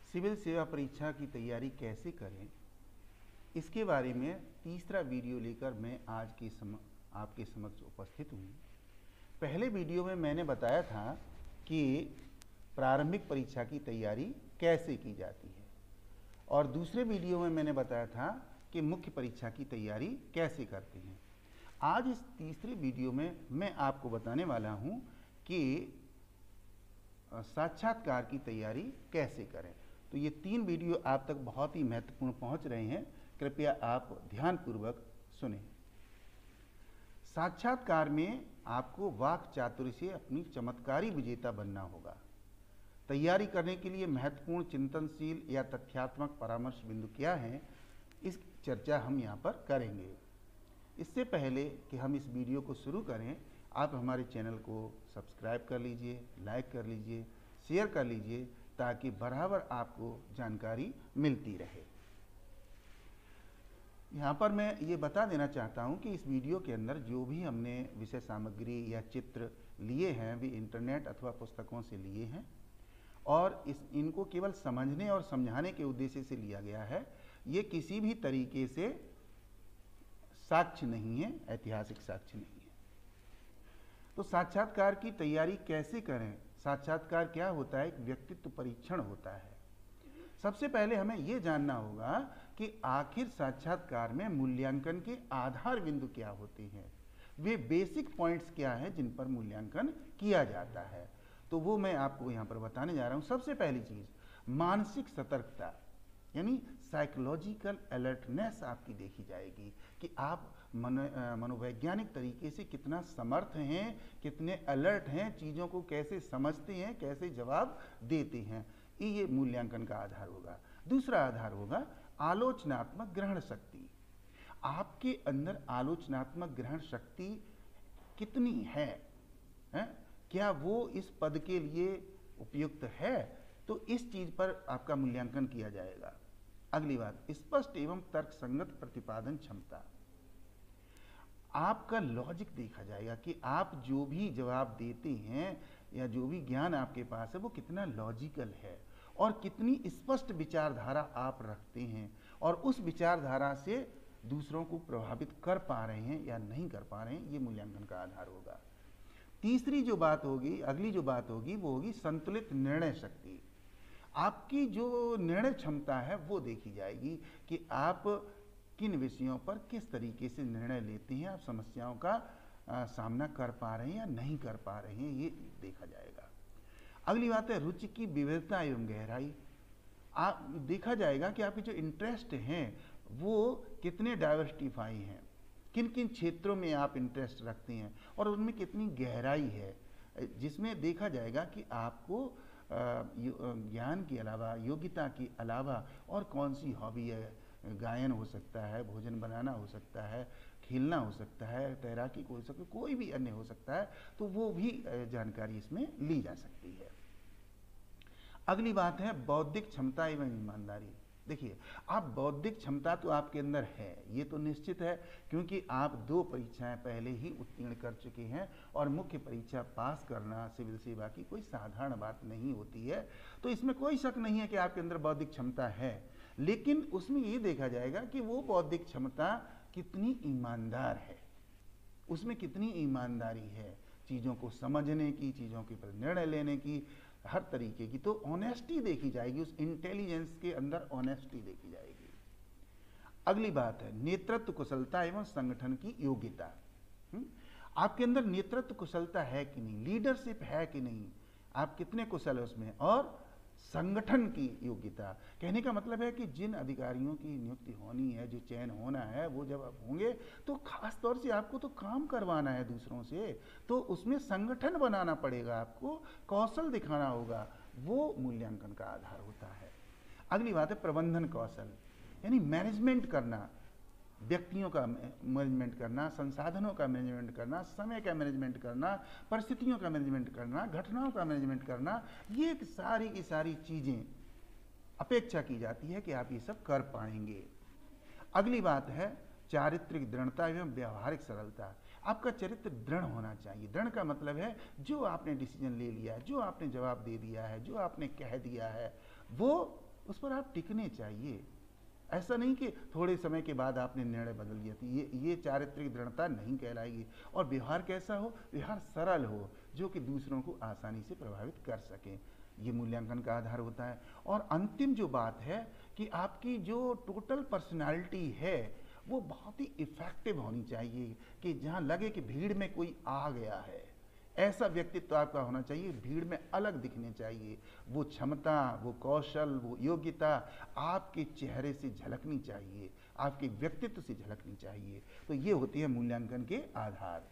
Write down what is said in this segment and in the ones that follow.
Civil सेवा परीक्षा की तैयारी कैसे करें, इसके बारे में तीसरा वीडियो लेकर मैं आज आपके समक्ष उपस्थित हूँ। पहले वीडियो में मैंने बताया था कि प्रारंभिक परीक्षा की तैयारी कैसे की जाती है और दूसरे वीडियो में मैंने बताया था कि मुख्य परीक्षा की तैयारी कैसे करते हैं। आज इस तीसरे वीडियो में मैं आपको बताने वाला हूँ कि साक्षात्कार की तैयारी कैसे करें। तो ये तीन वीडियो आप तक बहुत ही महत्वपूर्ण पहुंच रहे हैं, कृपया आप ध्यानपूर्वक सुनें। साक्षात्कार में आपको वाक् चातुर्य से अपनी चमत्कारी विजेता बनना होगा। तैयारी करने के लिए महत्वपूर्ण चिंतनशील या तथ्यात्मक परामर्श बिंदु क्या हैं, इस चर्चा हम यहाँ पर करेंगे। इससे पहले कि हम इस वीडियो को शुरू करें, आप हमारे चैनल को सब्सक्राइब कर लीजिए, लाइक कर लीजिए, शेयर कर लीजिए, ताकि बराबर आपको जानकारी मिलती रहे। यहाँ पर मैं ये बता देना चाहता हूँ कि इस वीडियो के अंदर जो भी हमने विषय सामग्री या चित्र लिए हैं वे इंटरनेट अथवा पुस्तकों से लिए हैं और इनको केवल समझने और समझाने के उद्देश्य से लिया गया है। ये किसी भी तरीके से साक्ष्य नहीं है, ऐतिहासिक साक्ष्य नहीं है। तो साक्षात्कार की तैयारी कैसे करें? साक्षात्कार क्या होता है? एक व्यक्तित्व परीक्षण होता है। सबसे पहले हमें यह जानना होगा कि आखिर साक्षात्कार में मूल्यांकन के आधार बिंदु क्या होते हैं, वे बेसिक पॉइंट्स क्या हैं जिन पर मूल्यांकन किया जाता है। तो वो मैं आपको यहाँ पर बताने जा रहा हूँ। सबसे पहली चीज मानसिक सतर्कता यानी साइकोलॉजिकल अलर्टनेस आपकी देखी जाएगी कि आप मनोवैज्ञानिक तरीके से कितना समर्थ हैं, कितने अलर्ट हैं, चीज़ों को कैसे समझते हैं, कैसे जवाब देते हैं। ये मूल्यांकन का आधार होगा। दूसरा आधार होगा आलोचनात्मक ग्रहण शक्ति। आपके अंदर आलोचनात्मक ग्रहण शक्ति कितनी है? क्या वो इस पद के लिए उपयुक्त है? तो इस चीज पर आपका मूल्यांकन किया जाएगा। अगली बात स्पष्ट एवं तर्कसंगत प्रतिपादन क्षमता। आपका लॉजिक देखा जाएगा कि आप जो भी जवाब देते हैं या जो भी ज्ञान आपके पास है वो कितना लॉजिकल है और कितनी स्पष्ट विचारधारा आप रखते हैं और उस विचारधारा से दूसरों को प्रभावित कर पा रहे हैं या नहीं कर पा रहे हैं। ये मूल्यांकन का आधार होगा। तीसरी जो बात होगी, अगली जो बात होगी वो होगी संतुलित निर्णय शक्ति। आपकी जो निर्णय क्षमता है वो देखी जाएगी कि आप किन विषयों पर किस तरीके से निर्णय लेते हैं, आप समस्याओं का सामना कर पा रहे हैं या नहीं कर पा रहे हैं, ये देखा जाएगा। अगली बात है रुचि की विविधता एवं गहराई। आप देखा जाएगा कि आपके जो इंटरेस्ट हैं वो कितने डाइवर्सिफाई हैं, किन किन क्षेत्रों में आप इंटरेस्ट रखते हैं और उनमें कितनी गहराई है, जिसमें देखा जाएगा कि आपको ज्ञान के अलावा, योग्यता के अलावा और कौन सी हॉबी है। गायन हो सकता है, भोजन बनाना हो सकता है, खेलना हो सकता है, तैराकी हो सकता है, कोई भी अन्य हो सकता है, तो वो भी जानकारी इसमें ली जा सकती है। अगली बात है बौद्धिक क्षमता एवं ईमानदारी। देखिए, आप बौद्धिक क्षमता तो आपके अंदर है, ये तो निश्चित है, क्योंकि आप 2 परीक्षाएं पहले ही उत्तीर्ण कर चुके हैं और मुख्य परीक्षा पास करना सिविल सेवा की कोई साधारण बात नहीं होती है। तो इसमें कोई शक नहीं है कि आपके अंदर बौद्धिक क्षमता है, लेकिन उसमें ये देखा जाएगा कि वो बौद्धिक क्षमता कितनी ईमानदार है, उसमें कितनी ईमानदारी है चीज़ों को समझने की, चीज़ों के ऊपर निर्णय लेने की, हर तरीके की। तो ऑनेस्टी देखी जाएगी, उस इंटेलिजेंस के अंदर ऑनेस्टी देखी जाएगी। अगली बात है नेतृत्व कुशलता एवं संगठन की योग्यता। आपके अंदर नेतृत्व कुशलता है कि नहीं, लीडरशिप है कि नहीं, आप कितने कुशल है उसमें। और संगठन की योग्यता, कहने का मतलब है कि जिन अधिकारियों की नियुक्ति होनी है, जो चयन होना है, वो जब आप होंगे तो खास तौर से आपको तो काम करवाना है दूसरों से, तो उसमें संगठन बनाना पड़ेगा, आपको कौशल दिखाना होगा, वो मूल्यांकन का आधार होता है। अगली बात है प्रबंधन कौशल, यानी मैनेजमेंट करना, व्यक्तियों का मैनेजमेंट करना, संसाधनों का मैनेजमेंट करना, समय का मैनेजमेंट करना, परिस्थितियों का मैनेजमेंट करना, घटनाओं का मैनेजमेंट करना, ये सारी की सारी चीज़ें अपेक्षा की जाती है कि आप ये सब कर पाएंगे। अगली बात है चारित्रिक दृढ़ता एवं व्यवहारिक सरलता। आपका चरित्र दृढ़ होना चाहिए। दृढ़ का मतलब है जो आपने डिसीजन ले लिया है, जो आपने जवाब दे दिया है, जो आपने कह दिया है, वो उस पर आप टिकने चाहिए। ऐसा नहीं कि थोड़े समय के बाद आपने निर्णय बदल लिया। तो ये चारित्रिक दृढ़ता नहीं कहलाएगी। और व्यवहार कैसा हो? व्यवहार सरल हो, जो कि दूसरों को आसानी से प्रभावित कर सके। ये मूल्यांकन का आधार होता है। और अंतिम जो बात है कि आपकी जो टोटल पर्सनालिटी है वो बहुत ही इफेक्टिव होनी चाहिए, कि जहाँ लगे कि भीड़ में कोई आ गया है, ऐसा व्यक्तित्व आपका होना चाहिए। भीड़ में अलग दिखने चाहिए। वो क्षमता, वो कौशल, वो योग्यता आपके चेहरे से झलकनी चाहिए, आपके व्यक्तित्व से झलकनी चाहिए। तो ये होती है मूल्यांकन के आधार।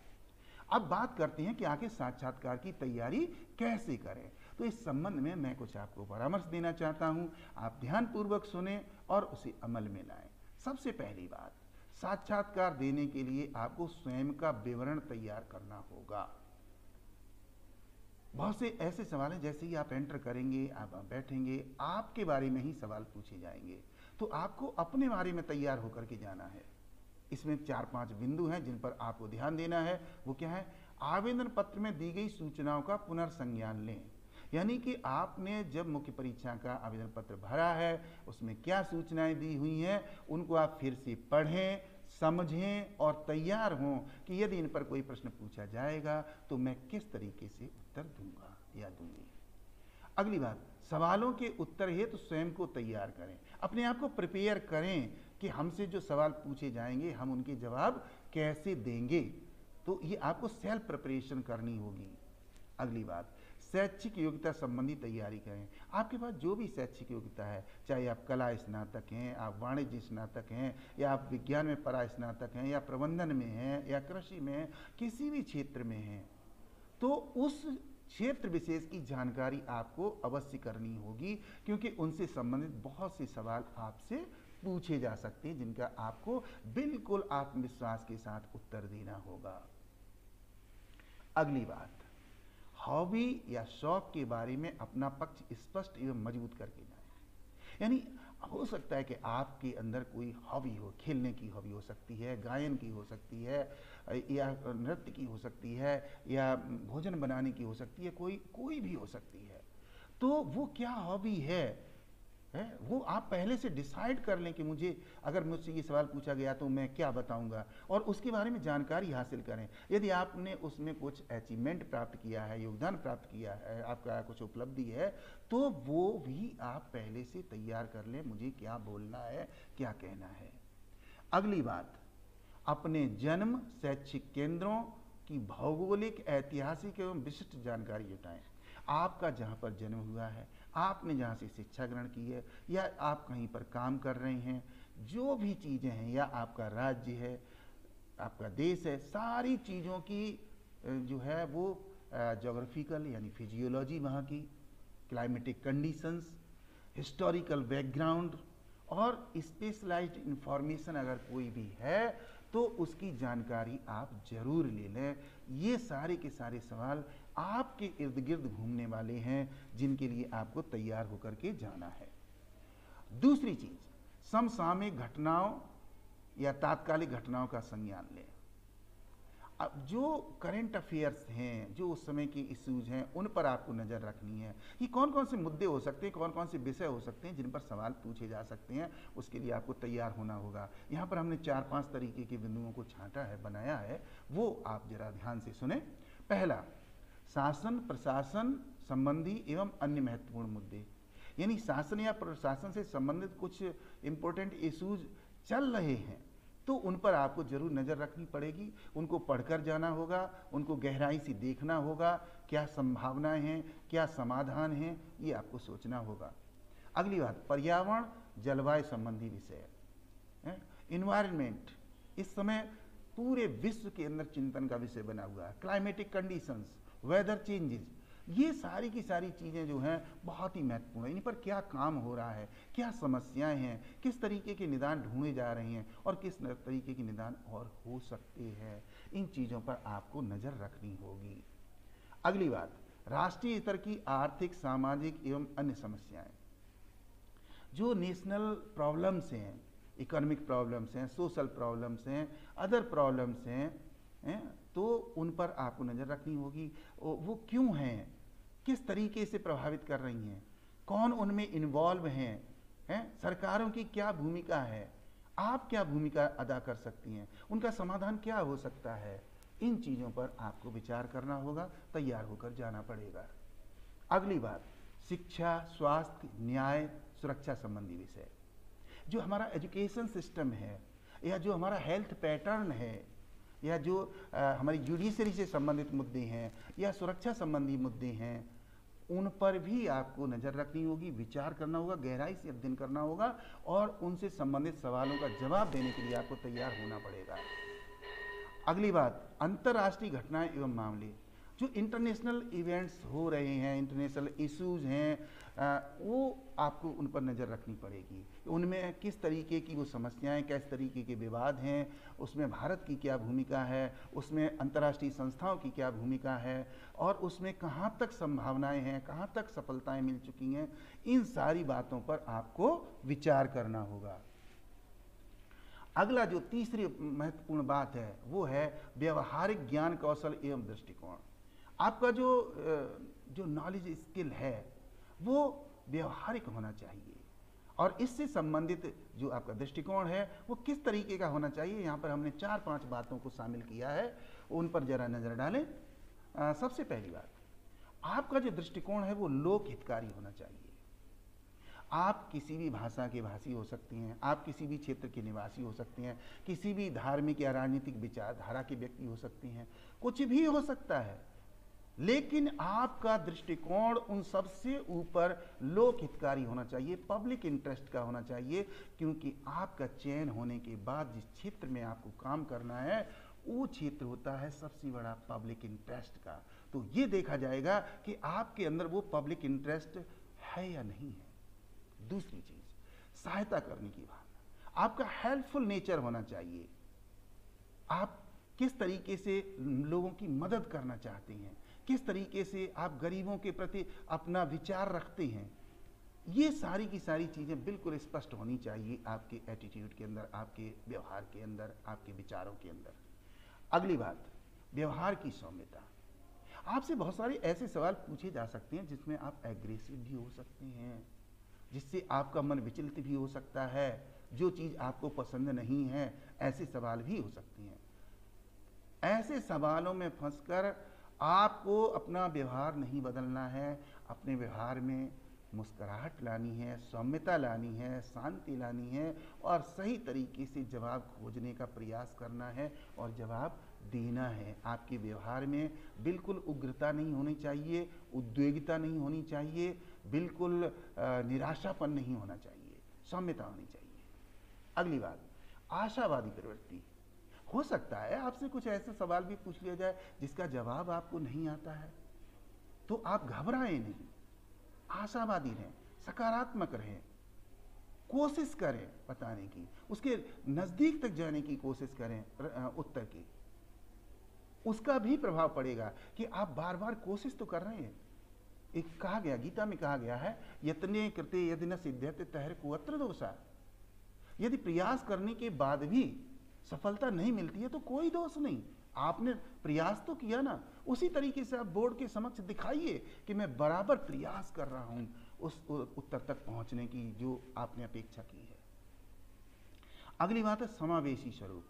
अब बात करते हैं कि आगे साक्षात्कार की तैयारी कैसे करें। तो इस संबंध में मैं कुछ आपको परामर्श देना चाहता हूं। आप ध्यानपूर्वक सुने और उसे अमल में लाएं। सबसे पहली बात, साक्षात्कार देने के लिए आपको स्वयं का विवरण तैयार करना होगा। बहुत से ऐसे सवाल हैं, जैसे ही आप एंटर करेंगे, आप बैठेंगे, आपके बारे में ही सवाल पूछे जाएंगे। तो आपको अपने बारे में तैयार होकर के जाना है। इसमें 4-5 बिंदु हैं जिन पर आपको ध्यान देना है। वो क्या है? आवेदन पत्र में दी गई सूचनाओं का पुनर्संज्ञान लें। यानी कि आपने जब मुख्य परीक्षा का आवेदन पत्र भरा है, उसमें क्या सूचनाएं दी हुई हैं, उनको आप फिर से पढ़ें, समझें और तैयार हों कि यदि इन पर कोई प्रश्न पूछा जाएगा तो मैं किस तरीके से उत्तर दूंगा या दूंगी। अगली बात, सवालों के उत्तर हेतु स्वयं को तैयार करें। अपने आप को प्रिपेयर करें कि हमसे जो सवाल पूछे जाएंगे हम उनके जवाब कैसे देंगे। तो ये आपको सेल्फ प्रिपरेशन करनी होगी। अगली बात, शैक्षिक योग्यता संबंधी तैयारी करें। आपके पास जो भी शैक्षिक योग्यता है, चाहे आप कला स्नातक हैं, आप वाणिज्य स्नातक हैं, या आप विज्ञान में परा स्नातक हैं, या प्रबंधन में हैं, या कृषि में हैं, किसी भी क्षेत्र में हैं, तो उस क्षेत्र विशेष की जानकारी आपको अवश्य करनी होगी, क्योंकि उनसे संबंधित बहुत से सवाल आपसे पूछे जा सकते हैं, जिनका आपको बिल्कुल आत्मविश्वास के साथ उत्तर देना होगा। अगली बात, हॉबी या शौक के बारे में अपना पक्ष स्पष्ट एवं मजबूत करके जाएं। यानी हो सकता है कि आपके अंदर कोई हॉबी हो, खेलने की हॉबी हो सकती है, गायन की हो सकती है, या नृत्य की हो सकती है, या भोजन बनाने की हो सकती है, कोई भी हो सकती है। तो वो क्या हॉबी है वो आप पहले से डिसाइड कर लें कि मुझे, अगर मुझसे ये सवाल पूछा गया तो मैं क्या बताऊंगा, और उसके बारे में जानकारी हासिल करें। यदि आपने उसमें कुछ अचीवमेंट प्राप्त किया है, योगदान प्राप्त किया है, आपका कुछ उपलब्धि है, तो वो भी आप पहले से तैयार कर लें, मुझे क्या बोलना है, क्या कहना है। अगली बात, अपने जन्म, शैक्षिक केंद्रों की भौगोलिक, ऐतिहासिक एवं विशिष्ट जानकारी जुटाएं। आपका जहाँ पर जन्म हुआ है, आपने जहाँ से शिक्षा ग्रहण की है, या आप कहीं पर काम कर रहे हैं, जो भी चीज़ें हैं, या आपका राज्य है, आपका देश है, सारी चीज़ों की जो है वो ज्योग्राफिकल यानी फिजियोलॉजी, वहाँ की क्लाइमेटिक कंडीशंस, हिस्टोरिकल बैकग्राउंड और स्पेशलाइज्ड इंफॉर्मेशन अगर कोई भी है तो उसकी जानकारी आप जरूर ले लें। ये सारे के सारे सवाल आपके इर्द गिर्द घूमने वाले हैं, जिनके लिए आपको तैयार होकर के जाना है। दूसरी चीज, समसामयिक घटनाओं या तात्कालिक घटनाओं का संज्ञान लें। अब जो करंट अफेयर्स हैं, जो उस समय की इश्यूज हैं, उन पर आपको नज़र रखनी है कि कौन कौन से मुद्दे हो सकते हैं, कौन कौन से विषय हो सकते हैं जिन पर सवाल पूछे जा सकते हैं। उसके लिए आपको तैयार होना होगा। यहाँ पर हमने 4-5 तरीके के बिंदुओं को छांटा है, बनाया है, वो आप जरा ध्यान से सुने। पहला, शासन प्रशासन संबंधी एवं अन्य महत्वपूर्ण मुद्दे। यानी शासन या प्रशासन से संबंधित कुछ इंपॉर्टेंट इश्यूज चल रहे हैं तो उन पर आपको जरूर नज़र रखनी पड़ेगी। उनको पढ़कर जाना होगा, उनको गहराई से देखना होगा, क्या संभावनाएं हैं, क्या समाधान हैं, ये आपको सोचना होगा। अगली बात, पर्यावरण जलवायु संबंधी विषय, इन्वायरमेंट इस समय पूरे विश्व के अंदर चिंतन का विषय बना हुआ है। क्लाइमेटिक कंडीशंस, वेदर चेंजेस, ये सारी की सारी चीज़ें जो हैं बहुत ही महत्वपूर्ण है। इन पर क्या काम हो रहा है, क्या समस्याएं हैं, किस तरीके के निदान ढूंढे जा रहे हैं और किस तरीके के निदान और हो सकते हैं, इन चीज़ों पर आपको नज़र रखनी होगी। अगली बात, राष्ट्रीय स्तर की आर्थिक, सामाजिक एवं अन्य समस्याएं, जो नेशनल प्रॉब्लम्स हैं, इकोनॉमिक प्रॉब्लम्स हैं, सोशल प्रॉब्लम्स हैं, अदर प्रॉब्लम्स हैं, तो उन पर आपको नज़र रखनी होगी। वो क्यों हैं, किस तरीके से प्रभावित कर रही हैं, कौन उनमें इन्वॉल्व हैं, हैं, सरकारों की क्या भूमिका है, आप क्या भूमिका अदा कर सकती हैं, उनका समाधान क्या हो सकता है, इन चीज़ों पर आपको विचार करना होगा, तैयार होकर जाना पड़ेगा। अगली बात, शिक्षा, स्वास्थ्य, न्याय, सुरक्षा संबंधी विषय। जो हमारा एजुकेशन सिस्टम है, या जो हमारा हेल्थ पैटर्न है, या जो हमारी जुडिशरी से संबंधित मुद्दे हैं, या सुरक्षा संबंधी मुद्दे हैं, उन पर भी आपको नज़र रखनी होगी, विचार करना होगा, गहराई से अध्ययन करना होगा, और उनसे संबंधित सवालों का जवाब देने के लिए आपको तैयार होना पड़ेगा। अगली बात, अंतर्राष्ट्रीय घटनाएं एवं मामले। जो इंटरनेशनल इवेंट्स हो रहे हैं, इंटरनेशनल इश्यूज हैं, वो आपको उन पर नज़र रखनी पड़ेगी। उनमें किस तरीके की वो समस्याएं, किस तरीके के विवाद हैं, उसमें भारत की क्या भूमिका है, उसमें अंतर्राष्ट्रीय संस्थाओं की क्या भूमिका है, और उसमें कहाँ तक संभावनाएं हैं, कहाँ तक सफलताएं मिल चुकी हैं, इन सारी बातों पर आपको विचार करना होगा। अगला जो तीसरी महत्वपूर्ण बात है वो है व्यवहारिक ज्ञान, कौशल एवं दृष्टिकोण। आपका जो नॉलेज स्किल है वो व्यवहारिक होना चाहिए, और इससे संबंधित जो आपका दृष्टिकोण है वो किस तरीके का होना चाहिए। यहाँ पर हमने 4-5 बातों को शामिल किया है, उन पर जरा नज़र डालें। सबसे पहली बात, आपका जो दृष्टिकोण है वो लोक हितकारी होना चाहिए। आप किसी भी भाषा के भाषी हो सकती हैं, आप किसी भी क्षेत्र के निवासी हो सकती हैं, किसी भी धार्मिक या राजनीतिक विचारधारा के व्यक्ति हो सकती हैं, कुछ भी हो सकता है, लेकिन आपका दृष्टिकोण उन सबसे ऊपर लोक हितकारी होना चाहिए, पब्लिक इंटरेस्ट का होना चाहिए, क्योंकि आपका चयन होने के बाद जिस क्षेत्र में आपको काम करना है वो क्षेत्र होता है सबसे बड़ा पब्लिक इंटरेस्ट का। तो ये देखा जाएगा कि आपके अंदर वो पब्लिक इंटरेस्ट है या नहीं है। दूसरी चीज, सहायता करने की भावना, आपका हेल्पफुल नेचर होना चाहिए। आप किस तरीके से लोगों की मदद करना चाहते हैं, किस तरीके से आप गरीबों के प्रति अपना विचार रखते हैं, ये सारी की सारी चीज़ें बिल्कुल स्पष्ट होनी चाहिए आपके एटीट्यूड के अंदर, आपके व्यवहार के अंदर, आपके विचारों के अंदर। अगली बात, व्यवहार की सौम्यता। आपसे बहुत सारे ऐसे सवाल पूछे जा सकते हैं जिसमें आप एग्रेसिव भी हो सकते हैं, जिससे आपका मन विचलित भी हो सकता है, जो चीज़ आपको पसंद नहीं है, ऐसे सवाल भी हो सकते हैं। ऐसे सवालों में फंसकर आपको अपना व्यवहार नहीं बदलना है, अपने व्यवहार में मुस्कुराहट लानी है, सौम्यता लानी है, शांति लानी है, और सही तरीके से जवाब खोजने का प्रयास करना है और जवाब देना है। आपके व्यवहार में बिल्कुल उग्रता नहीं होनी चाहिए, उद्वेगता नहीं होनी चाहिए, बिल्कुल निराशापन नहीं होना चाहिए, सौम्यता होनी चाहिए। अगली बात, आशावादी प्रवृत्ति। हो सकता है आपसे कुछ ऐसे सवाल भी पूछ लिया जाए जिसका जवाब आपको नहीं आता है, तो आप घबराएं नहीं, आशावादी रहें, सकारात्मक रहें, कोशिश करें बताने की, उसके नज़दीक तक जाने की कोशिश करें उत्तर की। उसका भी प्रभाव पड़ेगा कि आप बार बार कोशिश तो कर रहे हैं। एक कहा गया, गीता में कहा गया है, यत्ने कृते यदि न सिद्ध्यते तहर कुअत्र दोषा। यदि प्रयास करने के बाद भी सफलता नहीं मिलती है तो कोई दोष नहीं, आपने प्रयास तो किया ना। उसी तरीके से आप बोर्ड के समक्ष दिखाइए कि मैं बराबर प्रयास कर रहा हूं उस उत्तर तक पहुंचने की जो आपने अपेक्षा की है। अगली बात है समावेशी स्वरूप।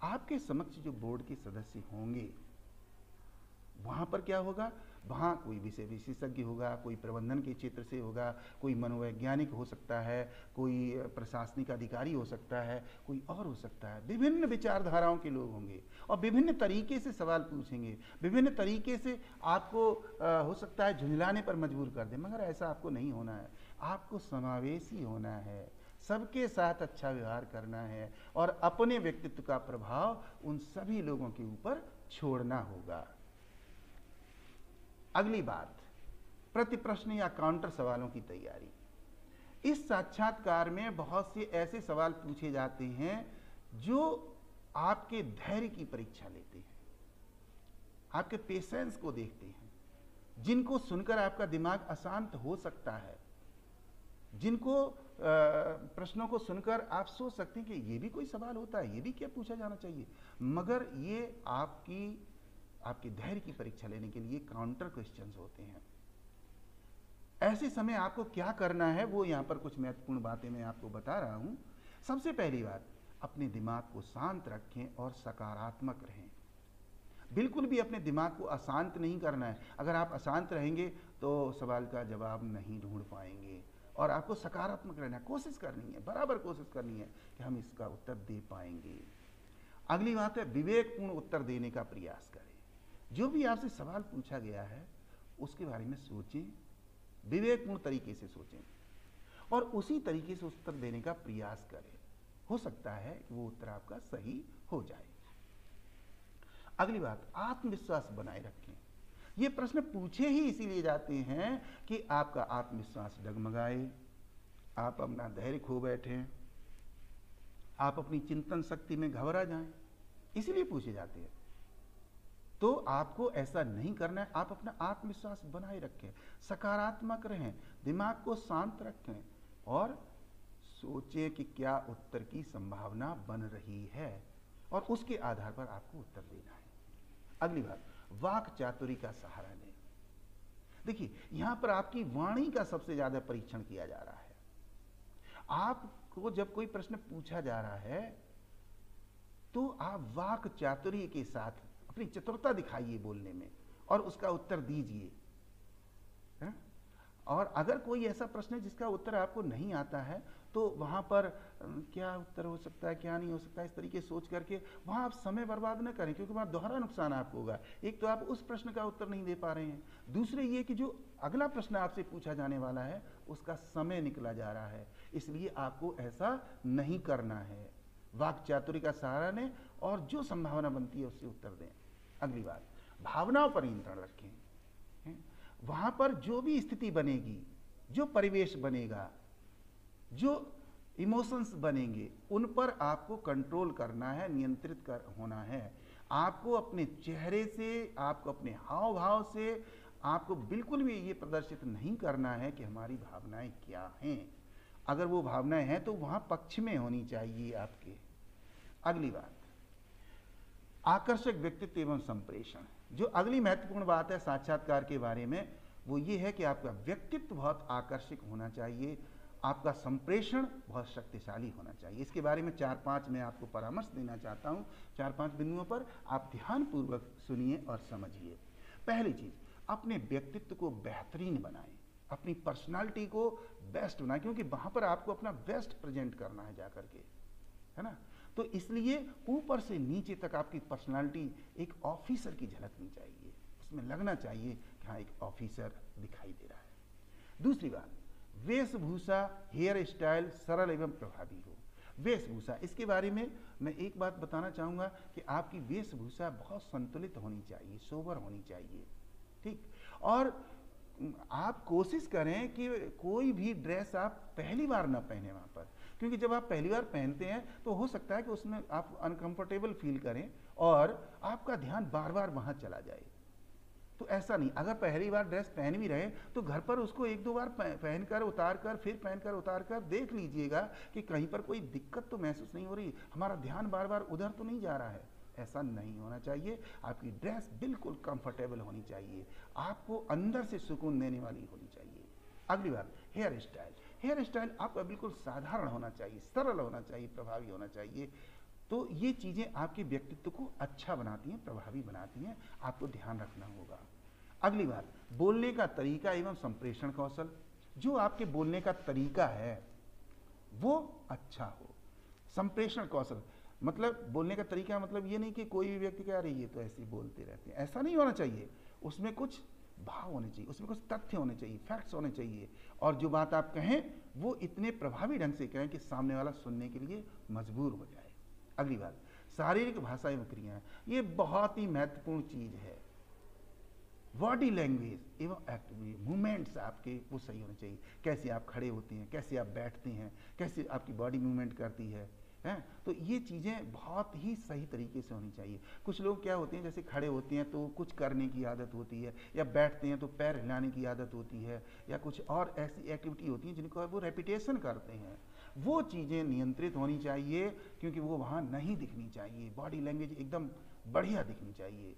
आपके समक्ष जो बोर्ड के सदस्य होंगे वहां पर क्या होगा, वहाँ कोई विषय विशेषज्ञ होगा, कोई प्रबंधन के क्षेत्र से होगा, कोई मनोवैज्ञानिक हो सकता है, कोई प्रशासनिक अधिकारी हो सकता है, कोई और हो सकता है। विभिन्न विचारधाराओं के लोग होंगे और विभिन्न तरीके से सवाल पूछेंगे, विभिन्न तरीके से आपको हो सकता है झुंझलाने पर मजबूर कर दें, मगर ऐसा आपको नहीं होना है। आपको समावेशी होना है, सबके साथ अच्छा व्यवहार करना है और अपने व्यक्तित्व का प्रभाव उन सभी लोगों के ऊपर छोड़ना होगा। अगली बात, प्रति प्रश्न या काउंटर सवालों की तैयारी। इस साक्षात्कार में बहुत से ऐसे सवाल पूछे जाते हैं जो आपके धैर्य की परीक्षा लेते हैं, आपके पेशेंस को देखते हैं, जिनको सुनकर आपका दिमाग अशांत हो सकता है, जिनको प्रश्नों को सुनकर आप सोच सकते हैं कि ये भी कोई सवाल होता है, ये भी क्या पूछा जाना चाहिए, मगर ये आपके धैर्य की परीक्षा लेने के लिए काउंटर क्वेश्चंस होते हैं। ऐसे समय आपको क्या करना है, वो यहाँ पर कुछ महत्वपूर्ण बातें मैं आपको बता रहा हूँ। सबसे पहली बात, अपने दिमाग को शांत रखें और सकारात्मक रहें। बिल्कुल भी अपने दिमाग को अशांत नहीं करना है। अगर आप अशांत रहेंगे तो सवाल का जवाब नहीं ढूंढ पाएंगे। और आपको सकारात्मक रहना, कोशिश करनी है, बराबर कोशिश करनी है कि हम इसका उत्तर दे पाएंगे। अगली बात है, विवेकपूर्ण उत्तर देने का प्रयास करें। जो भी आपसे सवाल पूछा गया है उसके बारे में सोचें, विवेकपूर्ण तरीके से सोचें और उसी तरीके से उत्तर देने का प्रयास करें। हो सकता है कि वो उत्तर आपका सही हो जाए। अगली बात, आत्मविश्वास बनाए रखें। ये प्रश्न पूछे ही इसीलिए जाते हैं कि आपका आत्मविश्वास डगमगाए, आप अपना धैर्य खो बैठें, आप अपनी चिंतन शक्ति में घबरा जाएं, इसीलिए पूछे जाते हैं। तो आपको ऐसा नहीं करना है। आप अपना आत्मविश्वास बनाए रखें, सकारात्मक रहें, दिमाग को शांत रखें और सोचें कि क्या उत्तर की संभावना बन रही है और उसके आधार पर आपको उत्तर देना है। अगली बात, वाक चातुरी का सहारा लें। देखिए, यहां पर आपकी वाणी का सबसे ज्यादा परीक्षण किया जा रहा है। आपको जब कोई प्रश्न पूछा जा रहा है तो आप वाक चातुर्य के साथ अपनी चतुरता दिखाइए बोलने में और उसका उत्तर दीजिए। और अगर कोई ऐसा प्रश्न है जिसका उत्तर आपको नहीं आता है तो वहां पर क्या उत्तर हो सकता है, क्या नहीं हो सकता है, इस तरीके सोच करके वहां आप समय बर्बाद न करें, क्योंकि वहां दोहरा नुकसान आपको होगा। एक तो आप उस प्रश्न का उत्तर नहीं दे पा रहे हैं, दूसरे ये कि जो अगला प्रश्न आपसे पूछा जाने वाला है उसका समय निकला जा रहा है। इसलिए आपको ऐसा नहीं करना है। वाक चातुर्य का सहारा लें और जो संभावना बनती है उससे उत्तर दें। अगली बात, भावनाओं पर नियंत्रण रखें। वहां पर जो भी स्थिति बनेगी, जो परिवेश बनेगा, जो इमोशंस बनेंगे, उन पर आपको कंट्रोल करना है, नियंत्रित होना है। आपको अपने चेहरे से, आपको अपने हाव भाव से आपको बिल्कुल भी ये प्रदर्शित नहीं करना है कि हमारी भावनाएं क्या हैं। अगर वो भावनाएं हैं तो वहां पक्ष में होनी चाहिए आपके। अगली बात, आकर्षक व्यक्तित्व एवं संप्रेषण। जो अगली महत्वपूर्ण बात है साक्षात्कार के बारे में, वो ये है कि आपका व्यक्तित्व बहुत आकर्षक होना चाहिए, आपका संप्रेषण बहुत शक्तिशाली होना चाहिए। इसके बारे में 4-5 मैं आपको परामर्श देना चाहता हूँ। 4-5 बिंदुओं पर आप ध्यानपूर्वक सुनिए और समझिए। पहली चीज, अपने व्यक्तित्व को बेहतरीन बनाएं, अपनी पर्सनालिटी को बेस्ट बनाएं, क्योंकि वहां पर आपको अपना बेस्ट प्रेजेंट करना है जाकर के, है ना। तो इसलिए ऊपर से नीचे तक आपकी पर्सनालिटी एक ऑफिसर की झलकनी चाहिए, उसमें लगना चाहिए कि हाँ एक ऑफिसर दिखाई दे रहा है। दूसरी बात, वेशभूषा, हेयर स्टाइल सरल एवं प्रभावी हो। वेशभूषा, इसके बारे में मैं एक बात बताना चाहूंगा कि आपकी वेशभूषा बहुत संतुलित होनी चाहिए, सोबर होनी चाहिए, ठीक। और आप कोशिश करें कि कोई भी ड्रेस आप पहली बार ना पहने वहां पर, क्योंकि जब आप पहली बार पहनते हैं तो हो सकता है कि उसमें आप अनकंफर्टेबल फील करें और आपका ध्यान बार बार वहां चला जाए। तो ऐसा नहीं, अगर पहली बार ड्रेस पहन भी रहे तो घर पर उसको 1-2 बार पहनकर उतार कर, फिर पहनकर उतार कर देख लीजिएगा कि कहीं पर कोई दिक्कत तो महसूस नहीं हो रही, हमारा ध्यान बार बार उधर तो नहीं जा रहा है। ऐसा नहीं होना चाहिए। आपकी ड्रेस बिल्कुल कंफर्टेबल होनी चाहिए, आपको अंदर से सुकून देने वाली होनी चाहिए। अगली बात, हेयर स्टाइल। हेयर स्टाइल आपका बिल्कुल साधारण होना चाहिए, सरल होना चाहिए, प्रभावी होना चाहिए। तो ये चीजें आपके व्यक्तित्व को अच्छा बनाती हैं, प्रभावी बनाती हैं, आपको ध्यान रखना होगा। अगली बात, बोलने का तरीका एवं संप्रेषण कौशल। जो आपके बोलने का तरीका है वो अच्छा हो। संप्रेषण कौशल मतलब बोलने का तरीका मतलब ये नहीं कि कोई भी व्यक्ति कह रही है तो ऐसे ही बोलते रहते हैं, ऐसा नहीं होना चाहिए। उसमें कुछ भाव होने चाहिए, उसमें कुछ तथ्य होने चाहिए, फैक्ट्स होने चाहिए, और जो बात आप कहें वो इतने प्रभावी ढंग से कहें कि सामने वाला सुनने के लिए मजबूर हो जाए। अगली बात, शारीरिक भाषा एवं क्रियाएं। ये बहुत ही महत्वपूर्ण चीज है। बॉडी लैंग्वेज एवं एक्टिविटी, मूवमेंट्स आपके वो सही होने चाहिए। कैसे आप खड़े होते हैं, कैसे आप बैठते हैं, कैसे आपकी बॉडी मूवमेंट करती है, हैं? तो ये चीज़ें बहुत ही सही तरीके से होनी चाहिए। कुछ लोग क्या होते हैं, जैसे खड़े होते हैं तो कुछ करने की आदत होती है, या बैठते हैं तो पैर हिलाने की आदत होती है, या कुछ और ऐसी एक्टिविटी होती है जिनको वो रेपिटेशन करते हैं। वो चीज़ें नियंत्रित होनी चाहिए, क्योंकि वो वहाँ नहीं दिखनी चाहिए। बॉडी लैंग्वेज एकदम बढ़िया दिखनी चाहिए।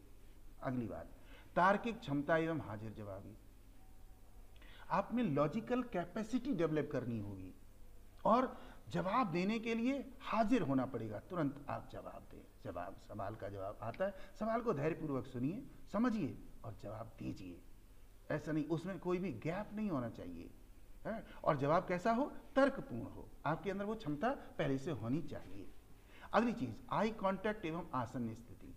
अगली बात, तार्किक क्षमता एवं हाजिर जवाबी। आप में लॉजिकल कैपेसिटी डेवलप करनी होगी और जवाब देने के लिए हाजिर होना पड़ेगा। तुरंत आप जवाब दें। जवाब, सवाल का जवाब आता है, सवाल को धैर्यपूर्वक सुनिए, समझिए और जवाब दीजिए। ऐसा नहीं, उसमें कोई भी गैप नहीं होना चाहिए है? और जवाब कैसा हो? तर्कपूर्ण हो। आपके अंदर वो क्षमता पहले से होनी चाहिए। अगली चीज, आई कांटेक्ट एवं आसन्न स्थिति।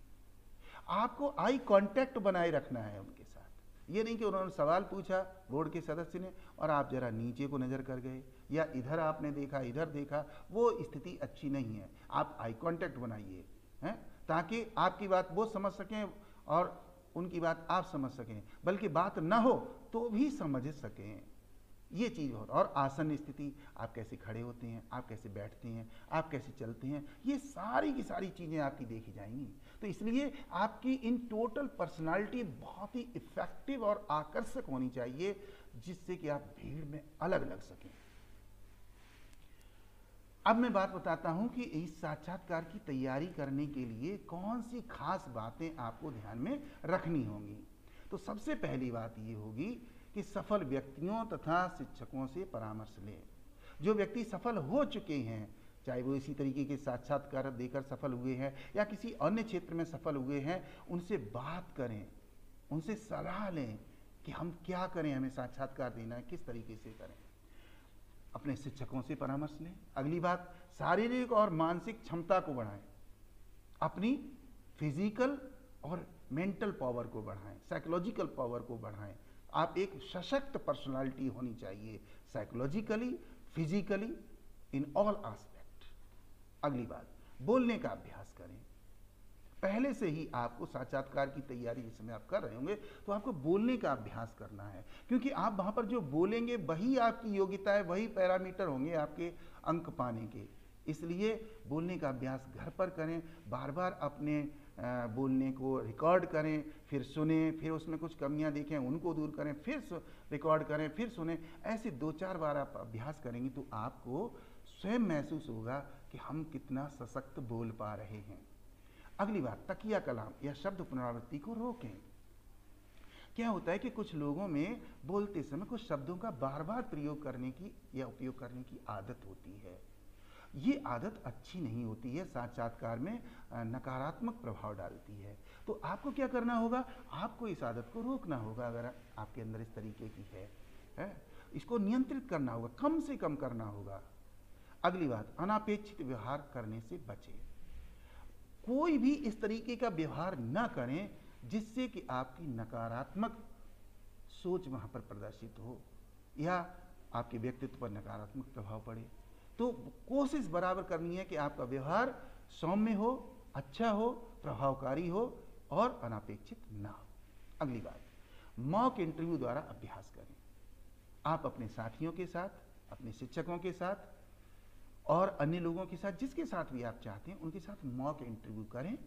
आपको आई कांटेक्ट बनाए रखना है उनके साथ। ये नहीं कि उन्होंने सवाल पूछा बोर्ड के सदस्य ने और आप जरा नीचे को नजर कर गए या इधर आपने देखा इधर देखा, वो स्थिति अच्छी नहीं है। आप आई कांटेक्ट बनाइए हैं, ताकि आपकी बात वो समझ सकें और उनकी बात आप समझ सकें, बल्कि बात ना हो तो भी समझ सकें। ये चीज़ हो। और आसन स्थिति, आप कैसे खड़े होते हैं, आप कैसे बैठते हैं, आप कैसे चलते हैं, ये सारी की सारी चीज़ें आपकी देखी जाएंगी। तो इसलिए आपकी इन टोटल पर्सनालिटी बहुत ही इफेक्टिव और आकर्षक होनी चाहिए, जिससे कि आप भीड़ में अलग लग सकें। अब मैं बात बताता हूं कि इस साक्षात्कार की तैयारी करने के लिए कौन सी खास बातें आपको ध्यान में रखनी होंगी। तो सबसे पहली बात ये होगी कि सफल व्यक्तियों तथा शिक्षकों से परामर्श लें। जो व्यक्ति सफल हो चुके हैं, चाहे वो इसी तरीके के साक्षात्कार देकर सफल हुए हैं या किसी अन्य क्षेत्र में सफल हुए हैं, उनसे बात करें, उनसे सलाह लें कि हम क्या करें, हमें साक्षात्कार देना है, किस तरीके से करें। अपने शिक्षकों से परामर्श लें। अगली बात, शारीरिक और मानसिक क्षमता को बढ़ाएं, अपनी फिजिकल और मेंटल पावर को बढ़ाएं, साइकोलॉजिकल पावर को बढ़ाएं। आप एक सशक्त पर्सनालिटी होनी चाहिए, psychologically, physically, in all aspect. अगली बात, बोलने का अभ्यास करें। पहले से ही आपको साक्षात्कार की तैयारी जिस समय आप कर रहे होंगे तो आपको बोलने का अभ्यास करना है, क्योंकि आप वहां पर जो बोलेंगे वही आपकी योग्यता है, वही पैरामीटर होंगे आपके अंक पाने के। इसलिए बोलने का अभ्यास घर पर करें, बार बार अपने बोलने को रिकॉर्ड करें, फिर सुने, फिर उसमें कुछ कमियां देखें उनको दूर करें, फिर रिकॉर्ड करें, फिर सुने। ऐसे 2-4 बार आप अभ्यास करेंगे तो आपको स्वयं महसूस होगा कि हम कितना सशक्त बोल पा रहे हैं। अगली बात, तकिया कलाम या शब्द पुनरावृत्ति को रोकें। क्या होता है कि कुछ लोगों में बोलते समय कुछ शब्दों का बार बार प्रयोग करने की या उपयोग करने की आदत होती है। ये आदत अच्छी नहीं होती है, साक्षात्कार में नकारात्मक प्रभाव डालती है। तो आपको क्या करना होगा, आपको इस आदत को रोकना होगा। अगर आपके अंदर इस तरीके की है इसको नियंत्रित करना होगा, कम से कम करना होगा। अगली बात, अनापेक्षित व्यवहार करने से बचें। कोई भी इस तरीके का व्यवहार ना करें जिससे कि आपकी नकारात्मक सोच वहां पर प्रदर्शित हो या आपके व्यक्तित्व पर नकारात्मक प्रभाव पड़े। तो कोशिश बराबर करनी है कि आपका व्यवहार सौम्य हो, अच्छा हो, प्रभावकारी हो और अनापेक्षित ना हो। अगली बात, मॉक इंटरव्यू द्वारा अभ्यास करें। आप अपने साथियों के साथ, अपने शिक्षकों के साथ और अन्य लोगों के साथ, जिसके साथ भी आप चाहते हैं उनके साथ मॉक इंटरव्यू करें।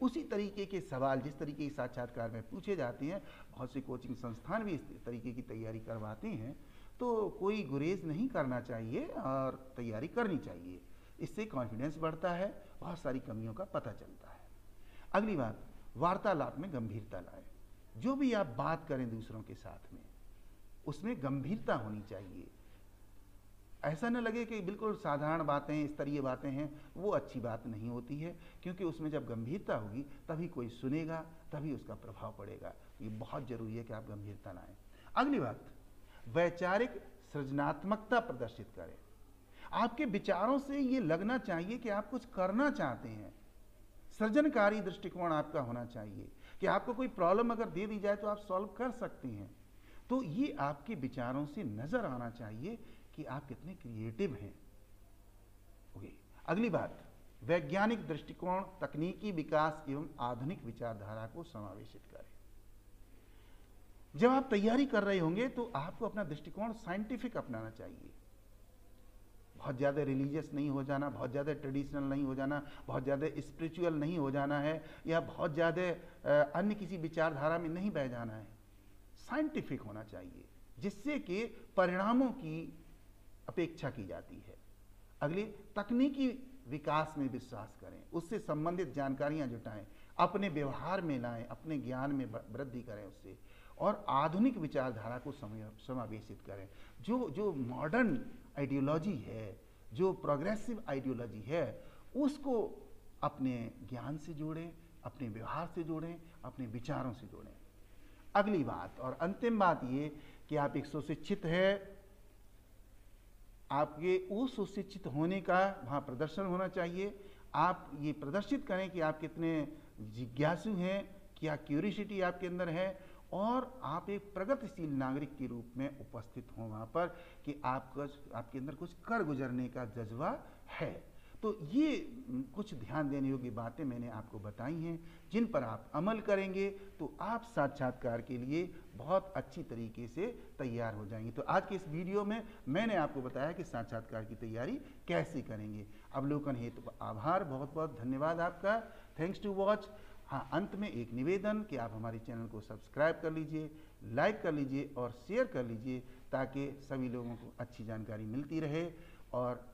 उसी तरीके के सवाल जिस तरीके के साक्षात्कार में पूछे जाते हैं, बहुत से कोचिंग संस्थान भी इस तरीके की तैयारी करवाते हैं, तो कोई गुरेज नहीं करना चाहिए और तैयारी करनी चाहिए। इससे कॉन्फिडेंस बढ़ता है, बहुत सारी कमियों का पता चलता है। अगली बात, वार्तालाप में गंभीरता लाएं। जो भी आप बात करें दूसरों के साथ में, उसमें गंभीरता होनी चाहिए। ऐसा न लगे कि बिल्कुल साधारण बातें, स्तरीय बातें हैं, वो अच्छी बात नहीं होती है, क्योंकि उसमें जब गंभीरता होगी तभी कोई सुनेगा, तभी उसका प्रभाव पड़ेगा। ये बहुत जरूरी है कि आप गंभीरता लाएं। अगली बात, वैचारिक सृजनात्मकता प्रदर्शित करें। आपके विचारों से ये लगना चाहिए कि आप कुछ करना चाहते हैं। सृजनकारी दृष्टिकोण आपका होना चाहिए कि आपको कोई प्रॉब्लम अगर दे दी जाए तो आप सॉल्व कर सकते हैं। तो ये आपके विचारों से नजर आना चाहिए कि आप कितने क्रिएटिव हैं। ओके। अगली बात, वैज्ञानिक दृष्टिकोण, तकनीकी विकास एवं आधुनिक विचारधारा को समावेशित करें। जब आप तैयारी कर रहे होंगे तो आपको अपना दृष्टिकोण साइंटिफिक अपनाना चाहिए। बहुत ज़्यादा रिलीजियस नहीं हो जाना, बहुत ज़्यादा ट्रेडिशनल नहीं हो जाना, बहुत ज़्यादा स्पिरिचुअल नहीं हो जाना है, या बहुत ज़्यादा अन्य किसी विचारधारा में नहीं बह जाना है। साइंटिफिक होना चाहिए, जिससे कि परिणामों की अपेक्षा की जाती है। अगली, तकनीकी विकास में विश्वास करें, उससे संबंधित जानकारियां जुटाएं, अपने व्यवहार में लाएं, अपने ज्ञान में वृद्धि करें उससे, और आधुनिक विचारधारा को समावेशित करें। जो जो मॉडर्न आइडियोलॉजी है, जो प्रोग्रेसिव आइडियोलॉजी है, उसको अपने ज्ञान से जोड़ें, अपने व्यवहार से जोड़ें, अपने विचारों से जोड़ें। अगली बात और अंतिम बात ये कि आप एक सुशिक्षित है, आपके उस सुशिक्षित होने का वहाँ प्रदर्शन होना चाहिए। आप ये प्रदर्शित करें कि आप कितने जिज्ञासु हैं, क्या क्यूरियोसिटी आपके अंदर है, और आप एक प्रगतिशील नागरिक के रूप में उपस्थित हों वहाँ पर, कि आपके अंदर कुछ कर गुजरने का जज्बा है। तो ये कुछ ध्यान देने योग्य बातें मैंने आपको बताई हैं, जिन पर आप अमल करेंगे तो आप साक्षात्कार के लिए बहुत अच्छी तरीके से तैयार हो जाएंगे। तो आज के इस वीडियो में मैंने आपको बताया कि साक्षात्कार की तैयारी कैसे करेंगे। अवलोकन हेतु आभार, बहुत बहुत धन्यवाद आपका। Thanks to watch. हाँ, अंत में एक निवेदन कि आप हमारे चैनल को सब्सक्राइब कर लीजिए, लाइक कर लीजिए और शेयर कर लीजिए, ताकि सभी लोगों को अच्छी जानकारी मिलती रहे। और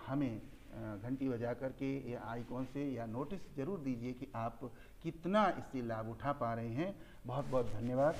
हमें घंटी बजा करके या आइकॉन से या नोटिस ज़रूर दीजिए कि आप कितना इससे लाभ उठा पा रहे हैं। बहुत बहुत धन्यवाद।